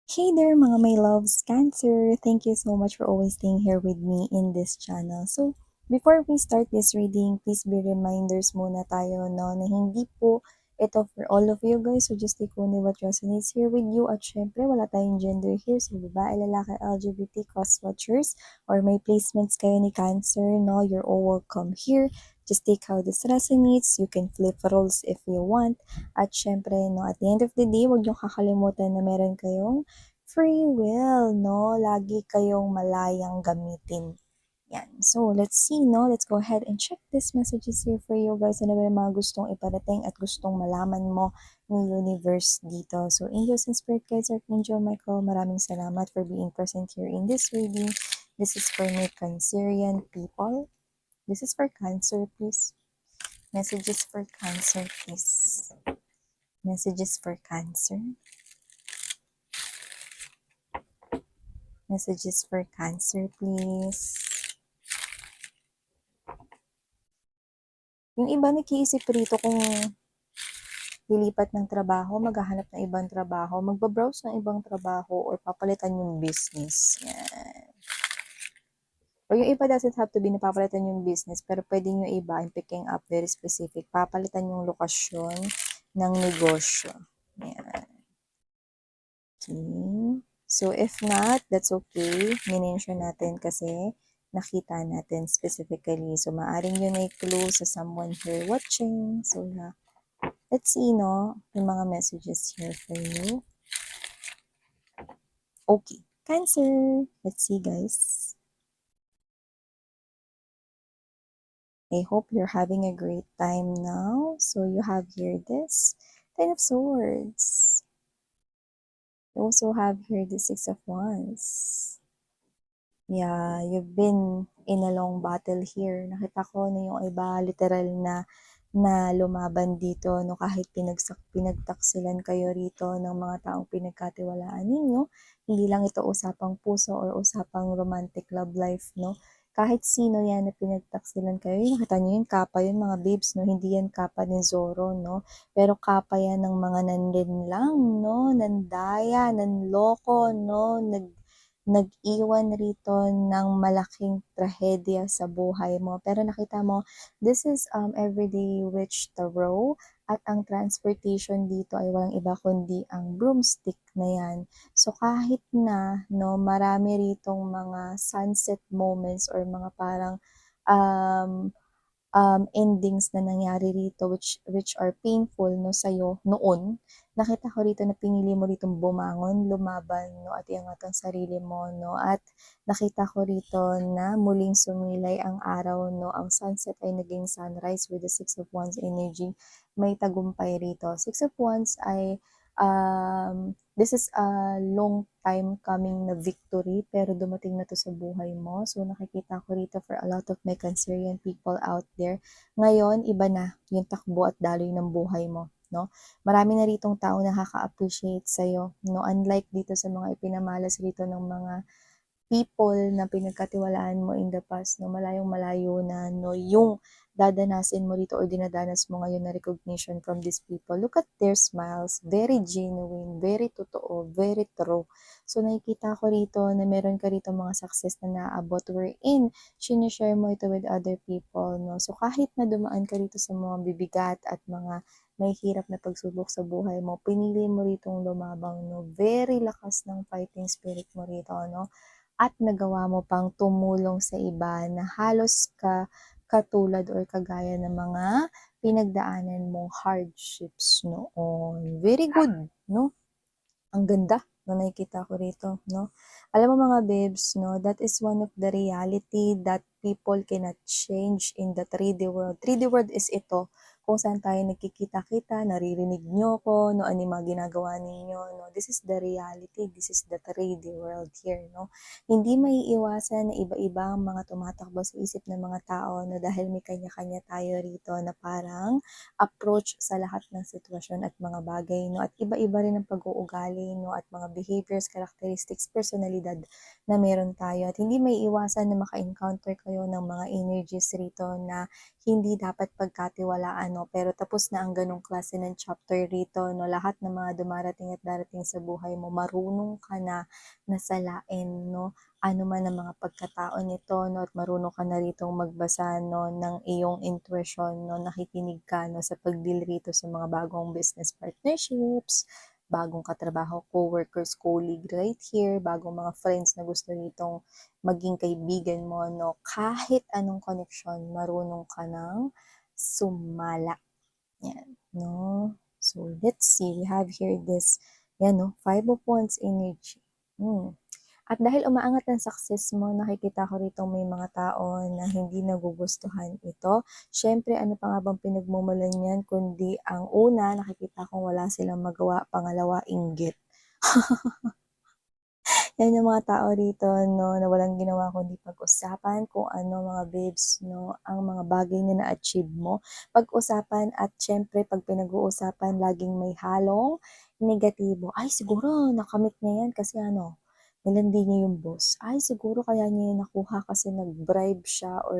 Hey there mga my loves, Cancer! Thank you so much for always staying here with me in this channel. So, before we start this reading, please be reminders muna tayo no, na hindi po ito for all of you guys. So, just take only what resonates here with you. At syempre, wala tayong gender here. So, babae, lalaki, LGBT, cross-watchers, or may placements kayo ni Cancer, no, you're all welcome here. Just take how this resonates. You can flip roles if you want. At syempre, no, at the end of the day, huwag niyo kakalimutan na meron kayong free will, no? Lagi kayong malayang gamitin. Yan. So, let's see, no? Let's go ahead and check these messages here for you guys. Ano ba yung mga gustong iparating at gustong malaman mo ni universe dito? So, angels and spirit guides, Archangel Michael, maraming salamat for being present here in this reading. This is for my Cancerian people. This is for Cancer, please. Messages for Cancer, please. Messages for Cancer. Messages for Cancer, please. Yung iba nag-iisip rito kung lilipat ng trabaho, maghahanap ng ibang trabaho, magbabrowse ng ibang trabaho, or papalitan yung business. Yan. Or yung iba doesn't have to be napapalitan yung business, pero pwede yung iba, I'm picking up very specific, papalitan yung lokasyon ng negosyo. Yan. Okay. So, if not, that's okay. Minention natin kasi nakita natin specifically. So, maaring yun ay clue sa someone here watching. So, yeah. Let's see, no? Yung mga messages here for you. Okay. Cancer. Let's see, guys. I hope you're having a great time now. So, you have here this Ten of Swords. You also have here the Six of Wands. Yeah, you've been in a long battle here. Nakita ko na yung iba literal na lumaban dito, no, kahit pinagtaksilan kayo rito ng mga taong pinagkatiwalaan ninyo. Hindi lang ito usapang puso or usapang romantic love life, no. Kahit sino yan na pinagtaksilan kayo, yung nakita nyo yun, kapa yun mga babes, no, hindi yan kapa ni Zoro, no, pero kapa yan ng mga nanlinlang, no, nandaya, nanloko, no, nag-iwan rito ng malaking trahedya sa buhay mo. Pero nakita mo, this is Everyday Witch Tarot, at ang transportation dito ay walang iba kundi ang broomstick na yan. So kahit na no, marami ritong mga sunset moments or mga parang um, endings na nangyari rito which are painful no sa'yo noon, nakita ko rito na pinili mo ritong bumangon, lumaban, no, at iangat ang sarili mo, no, at nakita ko rito na muling sumilay ang araw, no, ang sunset ay naging sunrise with the Six of Wands energy. May tagumpay rito. Six of Wands ay this is a long time coming na victory, pero dumating na to sa buhay mo. So nakikita ko rito for a lot of my Cancerian people out there, ngayon iba na yung takbo at daloy ng buhay mo, no? Marami na ritong tao nakaka-appreciate sa'yo, no? Unlike dito sa mga ipinamalas rito ng mga people na pinagkatiwalaan mo in the past, no, malayong malayo na, no, yung dadanasin mo rito or dinadanas mo ngayon na recognition from these people. Look at their smiles, very genuine, very totoo, very true. So nakikita ko rito na meron ka rito mga success na naabot wherein sinishare mo ito with other people, no. So kahit na dumaan ka rito sa mga bibigat at mga may hirap na pagsubok sa buhay mo, pinili mo ritong lumabang, no. Very lakas ng fighting spirit mo rito, no, at nagawa mo pang tumulong sa iba na halos katulad or kagaya ng mga pinagdaanan mong hardships noon. Very good, no? Ang ganda na nakikita ko rito, no? Alam mo mga babes, no, that is one of the reality that people cannot change in the 3D world. 3D world is ito, kung saan tayo nagkikita-kita, naririnig nyo ko, no, ano yung mga ginagawa ninyo, no. This is the reality, this is the 3D world here, no. Hindi maiiwasan na iba-iba ang mga tumatakbo sa isip ng mga tao, no, dahil may kanya-kanya tayo rito na parang approach sa lahat ng sitwasyon at mga bagay, no, at iba-iba rin ang pag-uugali, no, at mga behaviors, characteristics, personalidad na meron tayo, at hindi may iwasan na maka-encounter kayo ng mga energies rito na hindi dapat pagkatiwalaan, no? Pero tapos na ang ganong klase ng chapter rito, no? Lahat ng mga dumarating at darating sa buhay mo, marunong ka na nasalain, no? Ano man ang mga pagkatao nito, no? At marunong ka na ritong magbasa, no? Ng iyong intuition, no? Nakikinig ka, no? Sa pag-deal rito sa mga bagong business partnerships, bagong katrabaho, co-workers, colleague right here, bagong mga friends na gusto nitong maging kaibigan mo, no? Kahit anong connection, marunong ka nang sumala. Yan, no? So, let's see. We have here this, yan, no? Five of Wands energy. At dahil umaangat ang success mo, nakikita ko rito may mga tao na hindi nagugustuhan ito. Siyempre, ano pa nga bang pinagmumulan niyan, kundi ang una, nakikita kong wala silang magawa, pangalawa, inggit. Yan yung mga tao rito, no, na walang ginawa kundi pag-usapan kung ano mga babes, no, ang mga bagay na na-achieve mo. Pag-usapan at syempre pag pinag-uusapan, laging may halong negatibo. Ay, siguro nakamit niya yan kasi ano, nilandi niya yung boss. Ay, siguro kaya niya yung nakuha kasi nag-bribe siya or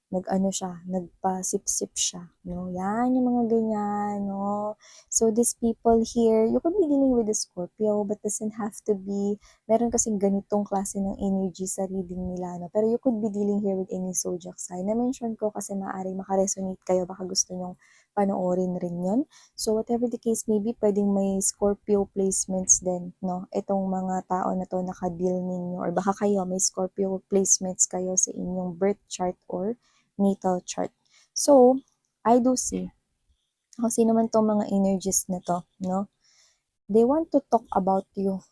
nag-ano siya, nagpa-sip-sip siya, no? Yan, yung mga ganyan, no? So, these people here, you could be dealing with a Scorpio, but doesn't have to be meron kasing ganitong klase ng energy sa reading nila, no? Pero you could be dealing here with any zodiac sign. Na-mention ko kasi maaaring makaresonate kayo, baka gusto nyong panoorin rin yun. So, whatever the case may be, pwedeng may Scorpio placements din, no? Itong mga tao na to naka-deal ninyo, or baka kayo, may Scorpio placements kayo sa inyong birth chart or natal chart. So, I do see, kung sino man tong mga energies na to, no? They want to talk about you.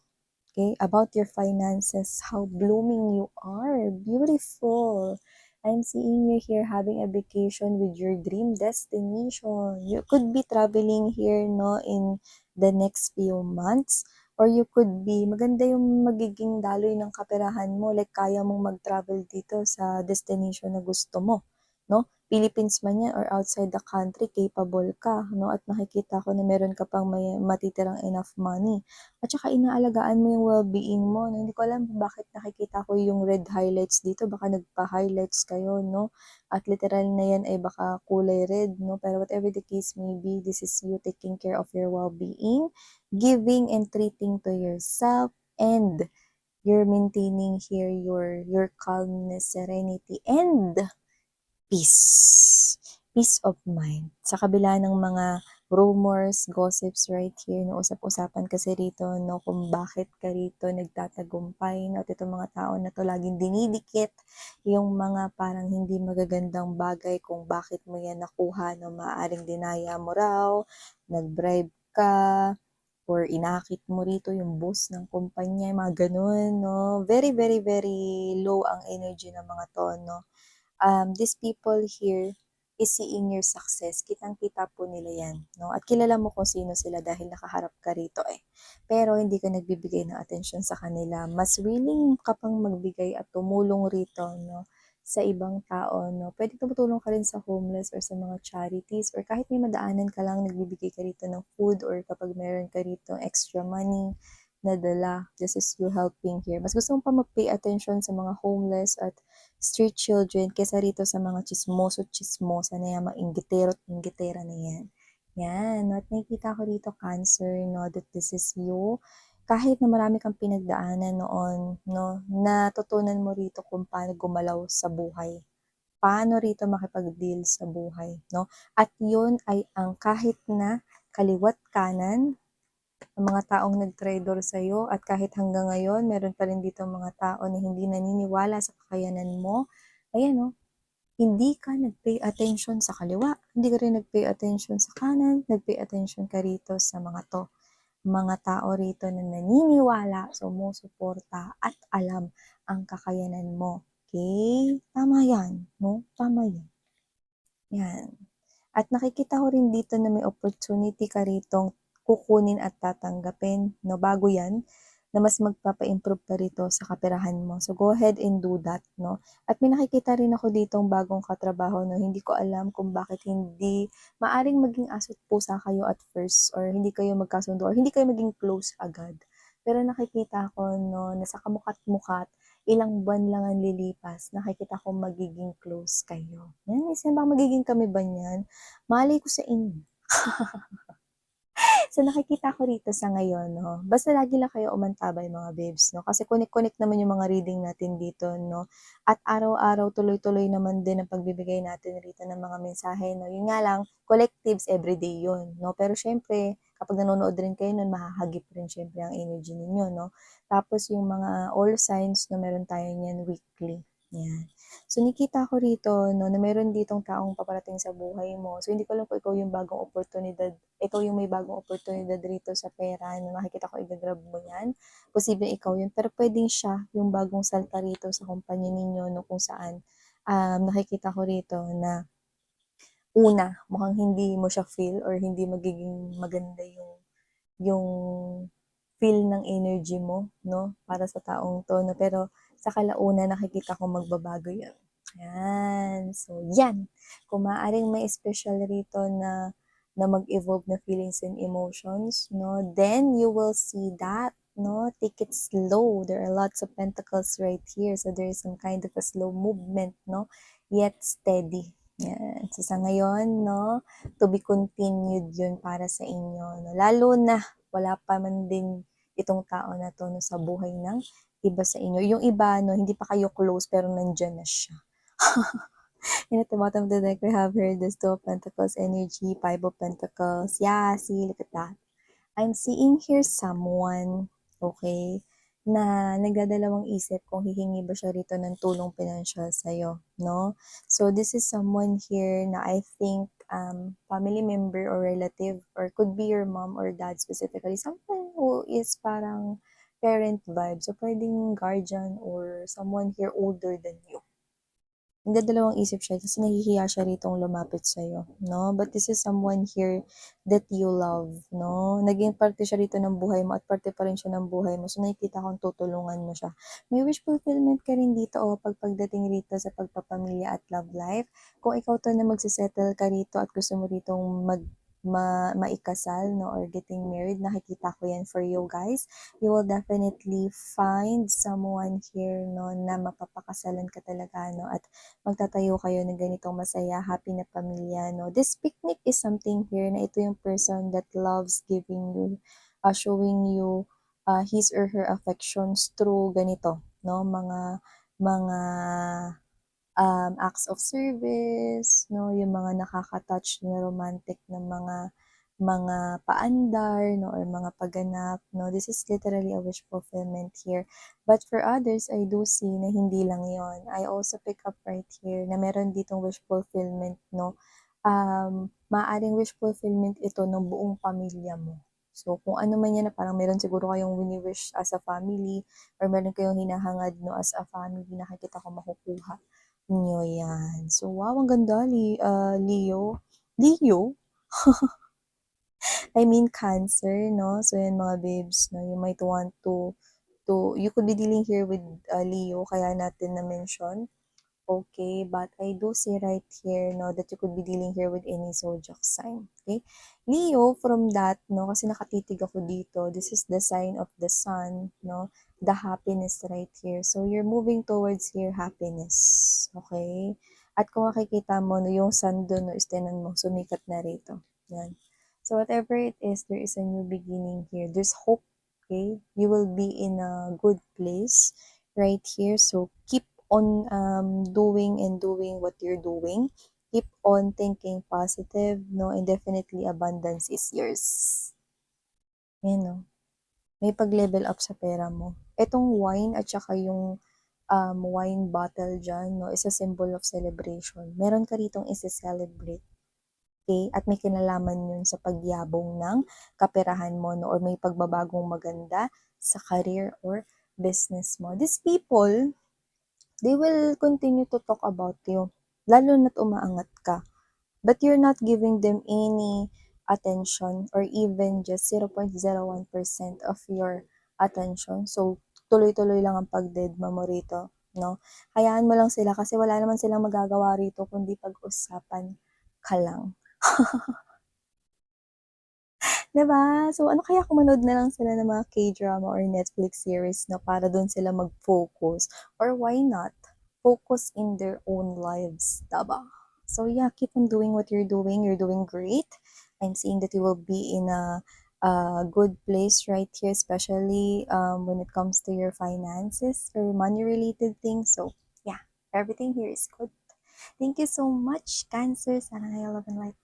Okay, about your finances, how blooming you are. Beautiful. I'm seeing you here having a vacation with your dream destination. You could be traveling here, no, in the next few months. Or you could be, maganda yung magiging daloy ng kaperahan mo. Like, kaya mong mag-travel dito sa destination na gusto mo. No? Philippines man yan or outside the country, capable ka. No? At nakikita ko na meron ka pang may matitirang enough money. At saka inaalagaan mo yung well-being mo, no? Hindi ko alam bakit nakikita ko yung red highlights dito. Baka nagpa-highlights kayo, no? At literal na yan ay baka kulay red, no? Pero whatever the case may be, this is you taking care of your well-being, giving and treating to yourself, and you're maintaining here your calmness, serenity, and peace. Peace of mind. Sa kabila ng mga rumors, gossips right here, no, usap-usapan kasi rito, no, kung bakit ka rito nagtatagumpay, no, at itong mga tao na to laging dinidikit yung mga parang hindi magagandang bagay kung bakit mo yan nakuha, no, maaaring dinaya mo raw, nag-bribe ka, or inakit mo rito yung boss ng kumpanya, mga ganun, no. Very, very, very low ang energy ng mga to, no. These people here is seeing your success. Kitang-kita po nila yan, no? At kilala mo kung sino sila dahil nakaharap ka rito eh. Pero hindi ka nagbibigay ng atensyon sa kanila. Mas willing ka pang magbigay at tumulong rito, no? Sa ibang tao, no? Pwede tumutulong ka rin sa homeless or sa mga charities or kahit may madaanan ka lang, nagbibigay ka rito ng food or kapag meron ka rito extra money na dala, this is you helping here. Mas gusto mo pa mag-pay attention sa mga homeless at street children kesa rito sa mga chismoso-chismosa na yan, mga inggitero-inggitera na yan. Yan, no? At nakikita ko rito, Cancer, no, that this is you. Kahit na marami kang pinagdaanan noon, no, natutunan mo rito kung paano gumalaw sa buhay. Paano rito makipag-deal sa buhay, no? At yun ay ang kahit na kaliwat kanan, ang mga taong nag-traitor sa'yo at kahit hanggang ngayon, meron pa rin dito mga tao na hindi naniniwala sa kakayanan mo. Ayan, no? Hindi ka nag-pay attention sa kaliwa, hindi ka rin nag-pay attention sa kanan, nag-pay attention ka rito sa mga to. Mga tao rito na naniniwala, sumusuporta, at alam ang kakayanan mo. Okay? Tama yan, no? Tama yan. Yan. At nakikita ko rin dito na may opportunity ka ritong kukunin at tatanggapin, no, bago yan, na mas magpapa-improve pa rito sa kaperahan mo. So, go ahead and do that, no. At may nakikita rin ako ditong bagong katrabaho, no, hindi ko alam kung bakit hindi, maaring maging asot pusa kayo at first, or hindi kayo magkasundo, or hindi kayo maging close agad. Pero nakikita ko, no, na sa kamukat-mukat, ilang buwan lang ang lilipas, nakikita ko magiging close kayo. Yan, minsan ba magiging kami ba niyan? Malay ko sa inyo. So, nakikita ko rito sa ngayon, 'no, basta lagi lang kayo umantabay mga babes, 'no, kasi connect-connect naman yung mga reading natin dito, 'no, at araw-araw tuloy-tuloy naman din ang pagbibigay natin rito ng mga mensahe, 'no. Yun nga lang, collectives everyday yun, 'no, pero siyempre kapag nanonood rin kayo nun mahahagip rin siyempre ang energy ninyo, 'no. Tapos yung mga all signs na meron tayo niyan weekly, yan. So, nakikita ko rito 'no, na meron ditong taong paparating sa buhay mo. So, hindi ko alam kung ikaw yung bagong oportunidad, ikaw yung may bagong oportunidad rito sa pera na nakikita ko i-ga-grab mo 'yan. Posibleng ikaw yun, pero puwedeng siya yung bagong salta rito sa kumpanya ninyo 'no, kung saan, nakikita ko rito na una, mukhang hindi mo siya feel or hindi magiging maganda yung feel ng energy mo 'no, para sa taong 'to 'no, pero sa kalaunan nakikita ko magbabago 'yun. Ayan, so 'yan, kung maaaring may special rito na mag-evolve na feelings and emotions 'no, then you will see that 'no, take it slow. There are lots of pentacles right here, so there is some kind of a slow movement 'no, yet steady. 'Yan, so sa ngayon 'no, to be continued 'yun para sa inyo 'no, lalo na wala pa man din itong tao na 'to 'no, sa buhay ng iba sa inyo. Yung iba 'no, hindi pa kayo close pero nandiyan na siya. And at the bottom of the deck, we have here this Two of Pentacles energy, Five of Pentacles. Yeah, see, look at that. I'm seeing here someone, okay, na nagdadalawang isip kung hihingi ba siya rito ng tulong pinansyal sa'yo, no? So, this is someone here na I think family member or relative or could be your mom or dad specifically. Someone who is parang parent vibe. So, pwedeng guardian or someone here older than you. Nagdadalawang isip siya kasi nahihiya siya ritong lumapit sa'yo, 'no? But this is someone here that you love, 'no? Naging parte siya rito ng buhay mo at parte pa rin siya ng buhay mo. So, nakikita kong tutulungan mo siya. May wish fulfillment ka rin dito, pagdating rito sa pagpapamilya at love life. Kung ikaw 'to na magse-settle ka rito at gusto mo ritong maikasal, 'no, or getting married, nakikita ko 'yan for you guys. You will definitely find someone here, 'no, na mapapakasalan ka talaga, 'no, at magtatayo kayo ng ganitong masaya, happy na pamilya, 'no. This picnic is something here na ito yung person that loves giving you, showing you, his or her affections through ganito, 'no, mga acts of service, 'no, yung mga nakaka-touch na romantic na mga paandar, 'no, or mga pagganap, 'no. This is literally a wish fulfillment here. But for others, I do see na hindi lang yon. I also pick up right here na meron ditong wish fulfillment, 'no. Maaaring wish fulfillment ito ng buong pamilya mo. So, kung ano man yan na parang meron siguro kayong wini-wish as a family or meron kayong hinahangad, 'no, as a family, nakikita ko makukuha niyo yan. So, wow, ang ganda, Leo. Leo? I mean Cancer, 'no? So, yan mga babes, 'no, you might want to you could be dealing here with Leo, kaya natin na-mention. Okay, but I do see right here, no, that you could be dealing here with any zodiac sign. Okay? Leo, from that, no, kasi nakatitig ako dito, this is the sign of the sun, no, the happiness right here. So, you're moving towards here happiness. Okay? At kung makikita mo, no, yung sun doon, no, is tinan mo, sumikat na rito. Yan. So, whatever it is, there is a new beginning here. There's hope. Okay? You will be in a good place right here. So, keep on doing and doing what you're doing. Keep on thinking positive, no, and definitely abundance is yours. Yan, no. May pag-level up sa pera mo. Etong wine at saka yung wine bottle dyan, no, is a symbol of celebration. Meron ka ritong isa-celebrate. Okay? At may kinalaman yun sa pagyabong ng kaperahan mo, no, or may pagbabagong maganda sa career or business mo. These people, they will continue to talk about you, lalo na't umaangat ka. But you're not giving them any attention or even just 0.01% of your attention. So, tuloy-tuloy lang ang pagdedma mo rito, no? Hayaan mo lang sila kasi wala naman silang magagawa rito kundi pag-usapan ka lang. 'Di ba? So, ano kaya kung manood na lang sila ng mga K-drama or Netflix series na para dun sila mag-focus or why not focus in their own lives, 'di ba? So, yeah, keep on doing what you're doing. You're doing great. I'm seeing that you will be in a good place right here, especially when it comes to your finances or money-related things. So, yeah, everything here is good. Thank you so much, Cancer. Sana nga love and light.